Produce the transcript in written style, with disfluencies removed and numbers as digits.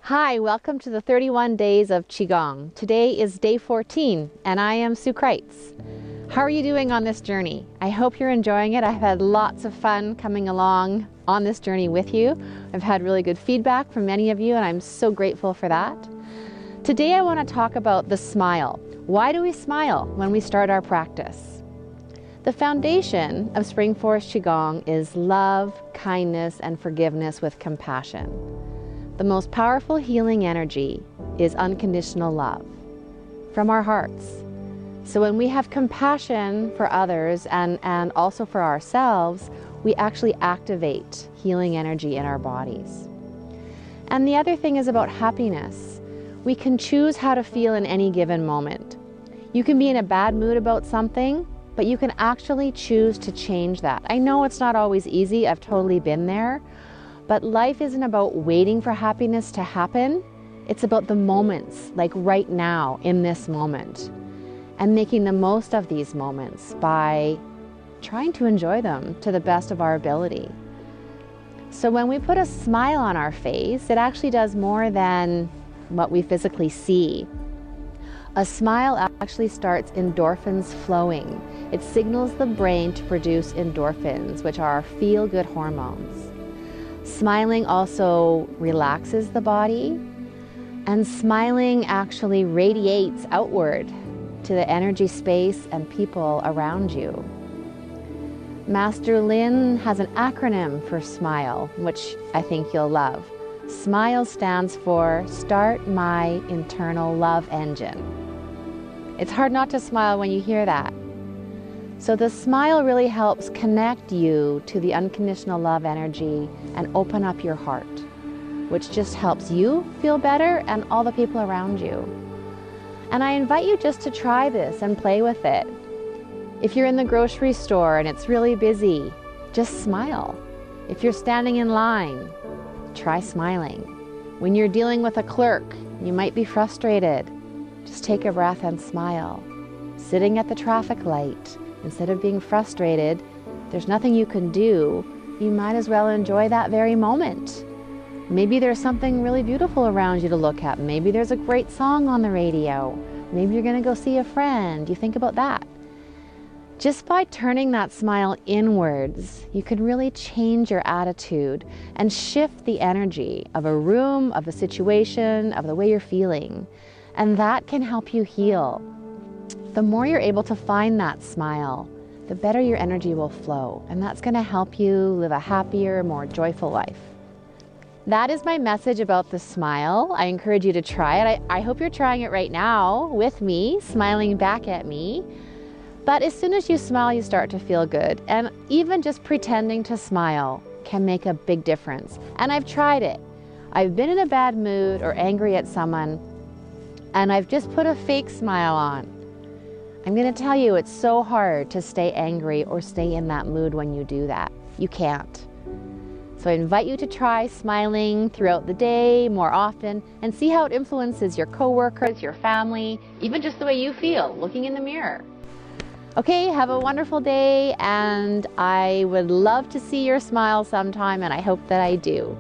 Hi, welcome to the 31 days of Qigong. Today is day 14 and I am Sue Kreitz. How are you doing on this journey? I hope you're enjoying it. I've had lots of fun coming along on this journey with you. I've had really good feedback from many of you and I'm so grateful for that. Today I want to talk about the smile. Why do we smile when we start our practice? The foundation of Spring Forest Qigong is love, kindness, and forgiveness with compassion. The most powerful healing energy is unconditional love from our hearts. So when we have compassion for others and also for ourselves, we actually activate healing energy in our bodies. And the other thing is about happiness. We can choose how to feel in any given moment. You can be in a bad mood about something, but you can actually choose to change that. I know it's not always easy. I've totally been there. But life isn't about waiting for happiness to happen. It's about the moments, like right now, in this moment, and making the most of these moments by trying to enjoy them to the best of our ability. So when we put a smile on our face, it actually does more than what we physically see. A smile actually starts endorphins flowing. It signals the brain to produce endorphins, which are our feel-good hormones. Smiling also relaxes the body, and smiling actually radiates outward to the energy space and people around you. Master Lin has an acronym for SMILE, which I think you'll love. SMILE stands for Start My Internal Love Engine. It's hard not to smile when you hear that. So the smile really helps connect you to the unconditional love energy and open up your heart, which just helps you feel better and all the people around you. And I invite you just to try this and play with it. If you're in the grocery store and it's really busy, just smile. If you're standing in line, try smiling. When you're dealing with a clerk, you might be frustrated. Just take a breath and smile. Sitting at the traffic light, instead of being frustrated, there's nothing you can do. You might as well enjoy that very moment. Maybe there's something really beautiful around you to look at. Maybe there's a great song on the radio. Maybe you're going to go see a friend. You think about that. Just by turning that smile inwards, you can really change your attitude and shift the energy of a room, of a situation, of the way you're feeling. And that can help you heal. The more you're able to find that smile, the better your energy will flow. And that's going to help you live a happier, more joyful life. That is my message about the smile. I encourage you to try it. I hope you're trying it right now with me, smiling back at me. But as soon as you smile, you start to feel good. And even just pretending to smile can make a big difference. And I've tried it. I've been in a bad mood or angry at someone, and I've just put a fake smile on. I'm going to tell you, it's so hard to stay angry or stay in that mood when you do that. You can't. So I invite you to try smiling throughout the day more often and see how it influences your coworkers, your family, even just the way you feel looking in the mirror. Okay, have a wonderful day, and I would love to see your smile sometime, and I hope that I do.